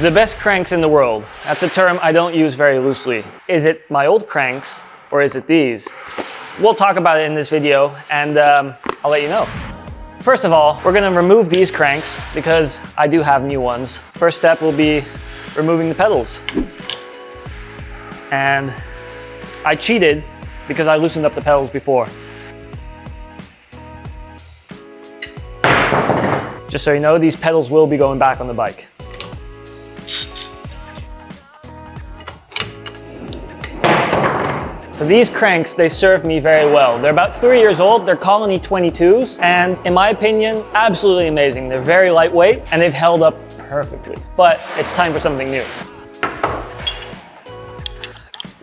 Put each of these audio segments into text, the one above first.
The best cranks in the world. That's a term I don't use very loosely. Is it my old cranks or is it these? We'll talk about it in this video and I'll let you know. First of all, we're gonna remove these cranks because I do have new ones. First step will be removing the pedals. And I cheated because I loosened up the pedals before. Just so you know, these pedals will be going back on the bike. So these cranks, they serve me very well. They're about 3 years old. They're Colony 22s. And in my opinion, absolutely amazing. They're very lightweight and they've held up perfectly. But it's time for something new.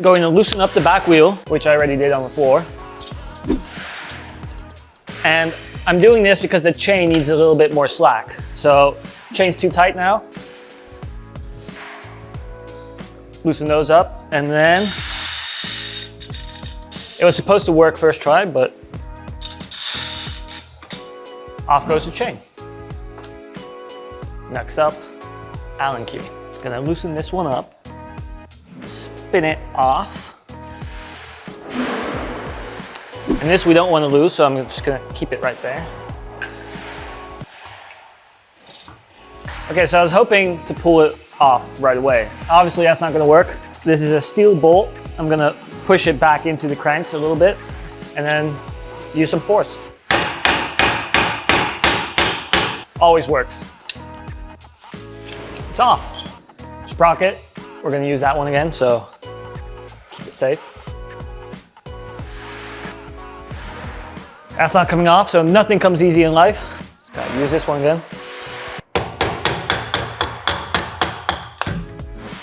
Going to loosen up the back wheel, which I already did on the floor. And I'm doing this because the chain needs a little bit more slack. So chain's too tight now. Loosen those up and then it was supposed to work first try, but off goes the chain. Next up, Allen key. Gonna loosen this one up, spin it off. And this we don't want to lose, so I'm just gonna keep it right there. Okay, so I was hoping to pull it off right away. Obviously that's not gonna work. This is a steel bolt. I'm gonna push it back into the cranks a little bit and then use some force. Always works. It's off. Sprocket, we're gonna use that one again, so keep it safe. That's not coming off, so nothing comes easy in life. Just gotta use this one again.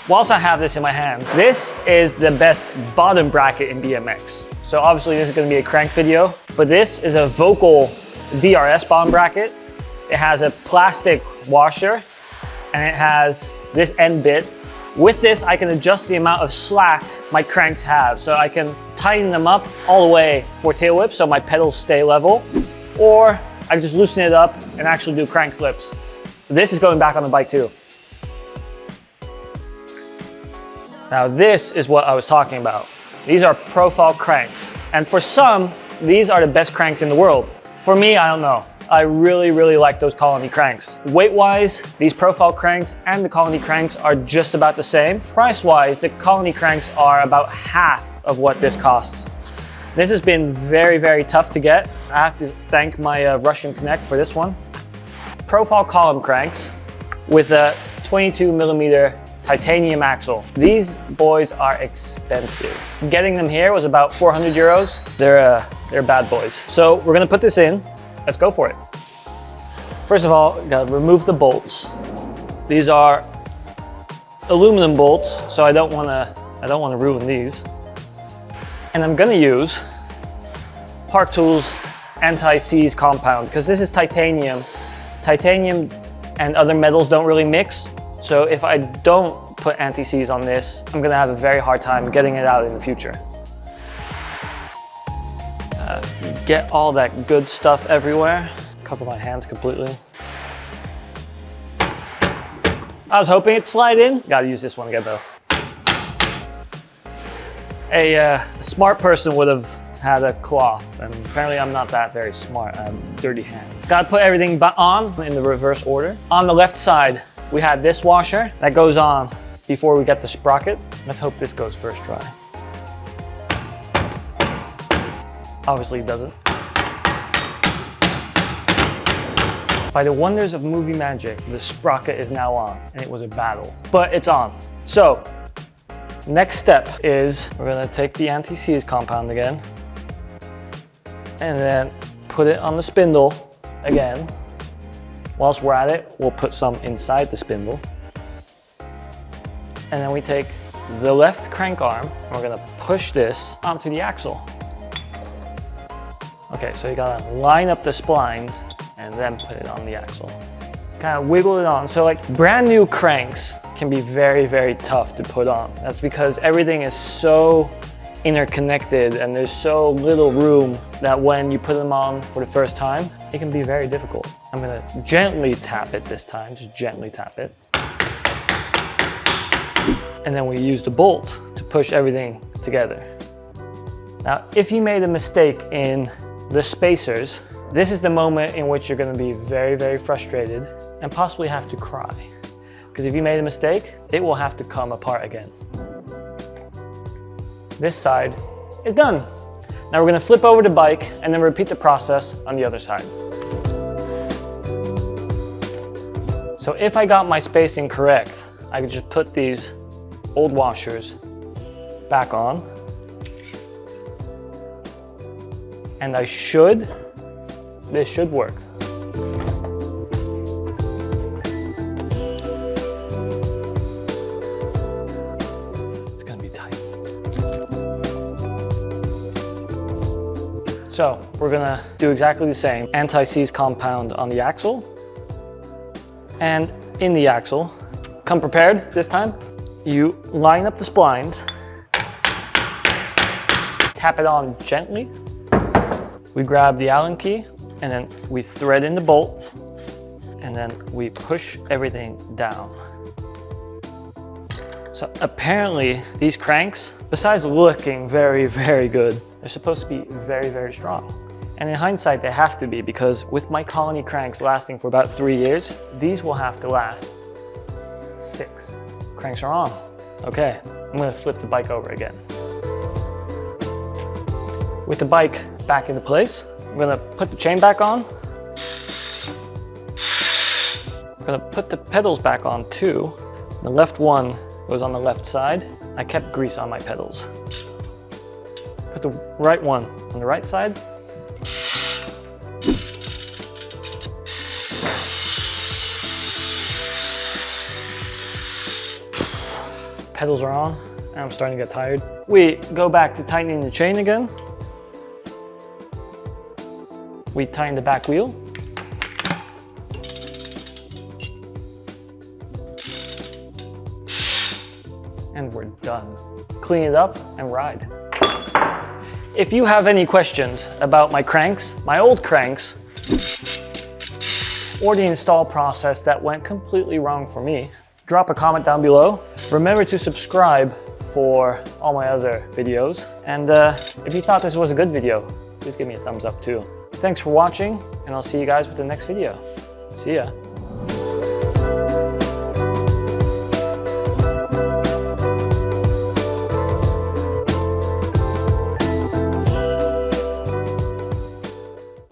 Whilst I have this in my hand, this is the best bottom bracket in BMX. So obviously this is gonna be a crank video, but this is a Vocal DRS bottom bracket. It has a plastic washer and it has this end bit. With this, I can adjust the amount of slack my cranks have. So I can tighten them up all the way for tail whip so my pedals stay level, or I can just loosen it up and actually do crank flips. This is going back on the bike too. Now this is what I was talking about. These are profile cranks. And for some, these are the best cranks in the world. For me, I don't know. I really, really like those Colony cranks. Weight-wise, these profile cranks and the Colony cranks are just about the same. Price-wise, the Colony cranks are about half of what this costs. This has been very, very tough to get. I have to thank my Russian Connect for this one. Profile column cranks with a 22mm titanium axle. These boys are expensive. Getting them here was about 400 euros. They're bad boys. So we're gonna put this in. Let's go for it. First of all, gotta remove the bolts. These are aluminum bolts, so I don't wanna ruin these. And I'm gonna use Park Tools anti-seize compound because this is titanium. Titanium and other metals don't really mix. So if I don't put anti-seize on this, I'm gonna have a very hard time getting it out in the future. Get all that good stuff everywhere. Cover my hands completely. I was hoping it'd slide in. Gotta use this one again though. A smart person would have had a cloth, and apparently I'm not that very smart. I have dirty hands. Gotta put everything on in the reverse order. On the left side, we had this washer that goes on before we get the sprocket. Let's hope this goes first try. Obviously it doesn't. By the wonders of movie magic, the sprocket is now on, and it was a battle, but it's on. So, next step is we're gonna take the anti-seize compound again, and then put it on the spindle again. Whilst we're at it, we'll put some inside the spindle. And then we take the left crank arm, and we're gonna push this onto the axle. Okay, so you gotta line up the splines and then put it on the axle. Kind of wiggle it on. So like brand new cranks can be very, very tough to put on. That's because everything is so interconnected and there's so little room that when you put them on for the first time, it can be very difficult. I'm gonna gently tap it this time, just gently tap it. and then we use the bolt to push everything together. Now, if you made a mistake in the spacers, this is the moment in which you're going to be very, very frustrated and possibly have to cry. Because if you made a mistake, it will have to come apart again. This side is done. Now we're going to flip over the bike and then repeat the process on the other side. So if I got my spacing correct, I could just put these old washers back on. And this should work. It's gonna be tight. So we're gonna do exactly the same. Anti-seize compound on the axle and in the axle. Come prepared this time. You line up the splines, tap it on gently. We grab the Allen key and then we thread in the bolt and then we push everything down. So apparently these cranks, besides looking very, very good, they're supposed to be very, very strong. And in hindsight, they have to be, because with my Colony cranks lasting for about 3 years, these will have to last 6. Cranks are on. Okay, I'm gonna flip the bike over again. With the bike back into place, I'm gonna put the chain back on. I'm gonna put the pedals back on too. The left one goes on the left side. I kept grease on my pedals. Put the right one on the right side. Pedals are on, and I'm starting to get tired. We go back to tightening the chain again. We tighten the back wheel. And we're done. Clean it up and ride. If you have any questions about my cranks, my old cranks, or the install process that went completely wrong for me, drop a comment down below. Remember to subscribe for all my other videos. And if you thought this was a good video, please give me a thumbs up too. Thanks for watching, and I'll see you guys with the next video. See ya.